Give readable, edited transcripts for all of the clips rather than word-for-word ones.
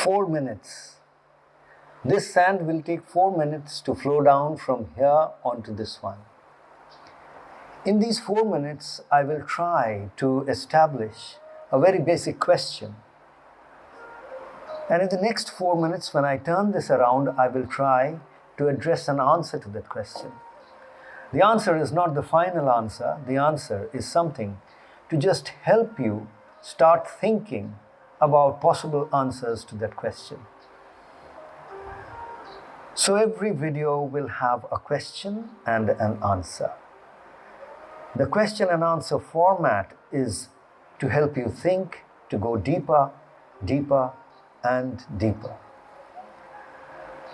4 minutes. This sand will take 4 minutes to flow down from here onto this one. In these 4 minutes, I will try to establish a very basic question. And in the next 4 minutes, when I turn this around, I will try to address an answer to that question. The answer is not the final answer. The answer is something to just help you start thinking about possible answers to that question. So every video will have a question and an answer. The question and answer format is to help you think, to go deeper, deeper, and deeper.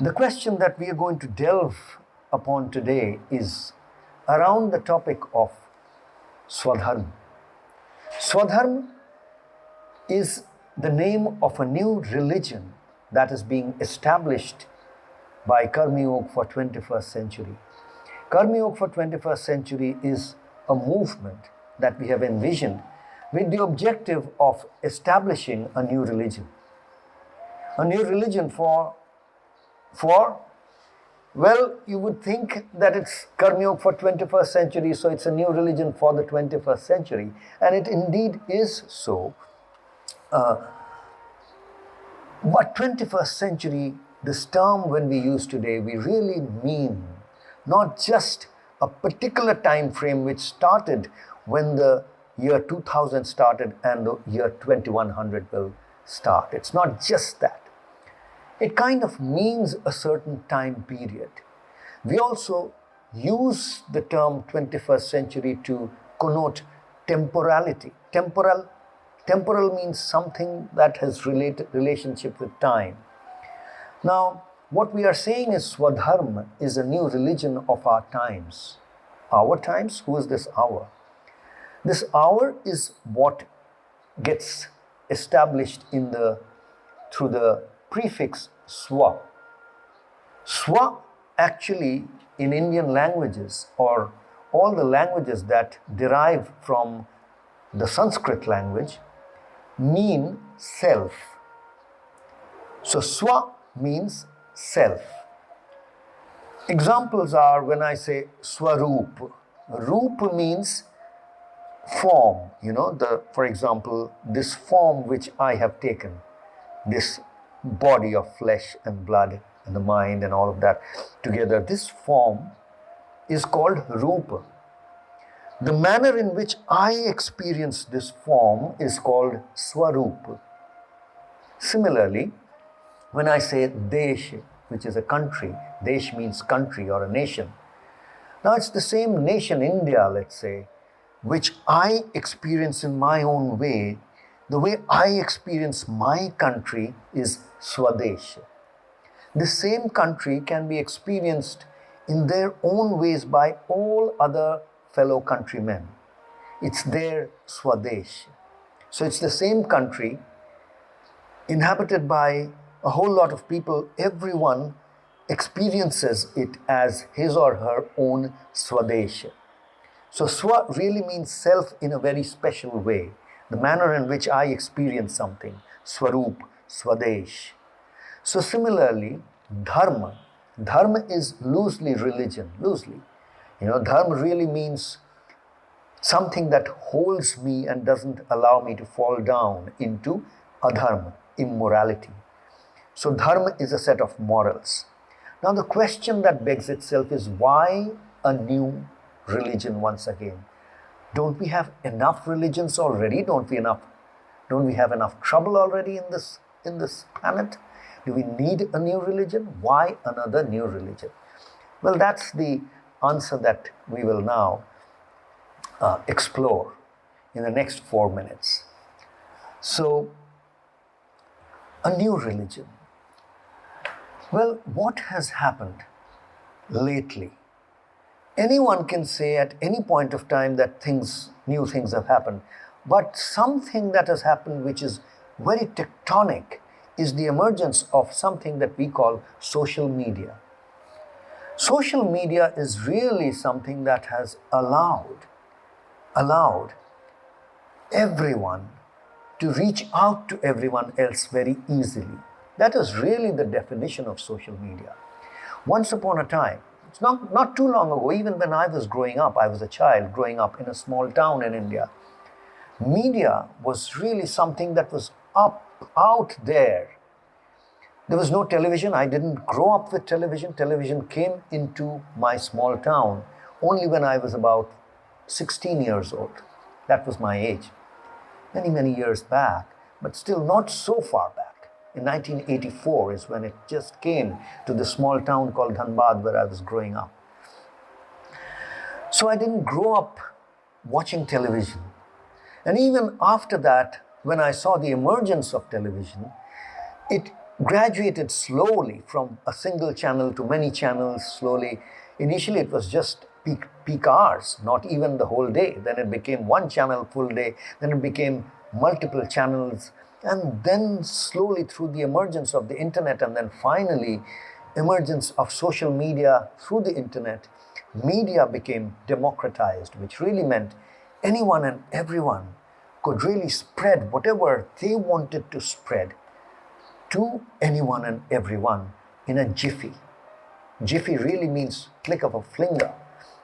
The question that we are going to delve upon today is around the topic of Swadharm. Swadharm is the name of a new religion that is being established by Karmyog for 21st century. Karmyog for 21st century is a movement that we have envisioned with the objective of establishing a new religion. A new religion for well, you would think that it's Karmyog for 21st century, so it's a new religion for the 21st century. And it indeed is so. But 21st century, this term when we use today, we really mean not just a particular time frame which started when the year 2000 started and the year 2100 will start. It's not just that. It kind of means a certain time period. We also use the term 21st century to connote temporality. Temporal means something that has relationship with time. Now, what we are saying is Swadharm is a new religion of our times. Our times? Who is this our? This our is what gets established through the prefix swa. Swa actually in Indian languages or all the languages that derive from the Sanskrit language mean self. So swa means self. Examples are when I say swaroop. Roop means form, for example, this form which I have taken, this body of flesh and blood and the mind and all of that together, this form is called rupa. The manner in which I experience this form is called swarupa. Similarly, when I say desh, which is a country, desh means country or a nation. Now it's the same nation, India, let's say, which I experience in my own way. The way I experience my country is Swadesh. The same country can be experienced in their own ways by all other fellow countrymen. It's their Swadesh. So it's the same country inhabited by a whole lot of people. Everyone experiences it as his or her own Swadesh. So Swa really means self in a very special way. The manner in which I experience something, Swarup, Swadesh. So similarly, Dharma. Dharma is loosely religion, loosely. Dharma really means something that holds me and doesn't allow me to fall down into adharma, immorality. So dharma is a set of morals. Now the question that begs itself is why a new religion once again? Don't we have enough religions already? Don't we have enough trouble already in this planet? Do we need a new religion? Why another new religion? Well, that's the answer that we will now explore in the next 4 minutes. So, a new religion. Well, what has happened lately? Anyone can say at any point of time that new things have happened. But something that has happened which is very tectonic is the emergence of something that we call social media. Social media is really something that has allowed everyone to reach out to everyone else very easily. That is really the definition of social media. Once upon a time, it's not too long ago, even when I was growing up, I was a child growing up in a small town in India, media was really something that was out there. There was no television. I didn't grow up with television. Television came into my small town only when I was about 16 years old. That was my age. Many, many years back, but still not so far back. In 1984 is when it just came to the small town called Dhanbad where I was growing up. So I didn't grow up watching television. And even after that, when I saw the emergence of television, it graduated slowly from a single channel to many channels slowly. Initially, it was just peak hours, not even the whole day. Then it became one channel full day. Then it became multiple channels. And then slowly through the emergence of the internet and then finally emergence of social media through the internet, media became democratized, which really meant anyone and everyone could really spread whatever they wanted to spread to anyone and everyone in a jiffy. Jiffy really means click of a finger.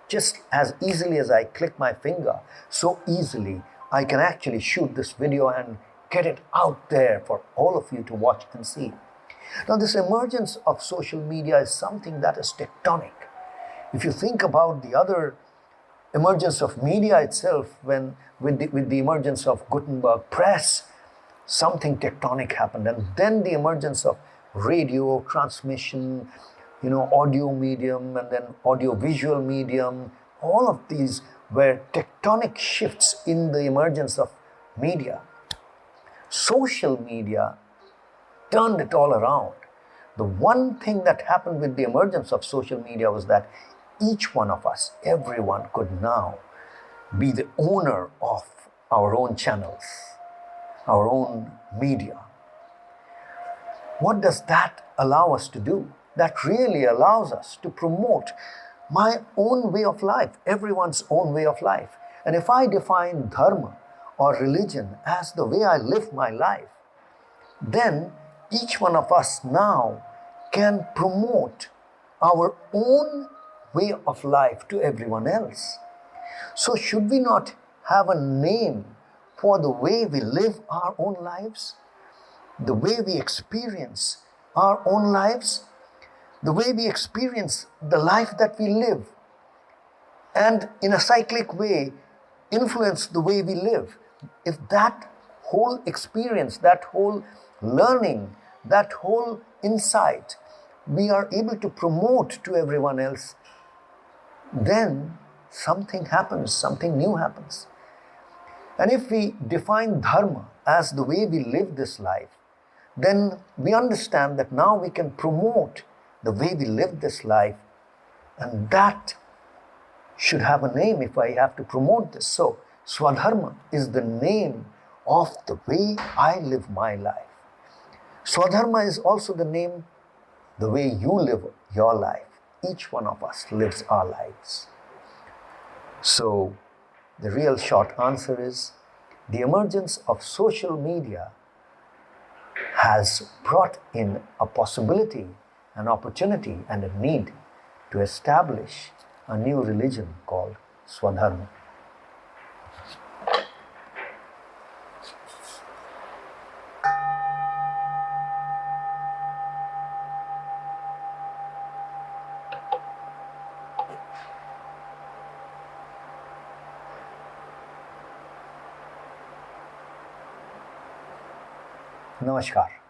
Just as easily as I click my finger, so easily I can actually shoot this video and get it out there for all of you to watch and see. Now, this emergence of social media is something that is tectonic. If you think about the other emergence of media itself, when with the emergence of Gutenberg press, something tectonic happened, and then the emergence of radio transmission, audio medium, and then audio visual medium, all of these were tectonic shifts in the emergence of media. Social media turned it all around. The one thing that happened with the emergence of social media was that each one of us, everyone, could now be the owner of our own channels, our own media. What does that allow us to do? That really allows us to promote my own way of life, everyone's own way of life. And if I define dharma or religion as the way I live my life, then each one of us now can promote our own way of life to everyone else. So should we not have a name for the way we live our own lives, the way we experience our own lives, the way we experience the life that we live, and in a cyclic way influence the way we live? If that whole experience, that whole learning, that whole insight we are able to promote to everyone else, then something happens, something new happens. And if we define dharma as the way we live this life, then we understand that now we can promote the way we live this life, and that should have a name if I have to promote this. So, Swadharma is the name of the way I live my life. Swadharma is also the name, the way you live your life. Each one of us lives our lives. So, the real short answer is the emergence of social media has brought in a possibility, an opportunity, and a need to establish a new religion called Swadharma. Namaskar.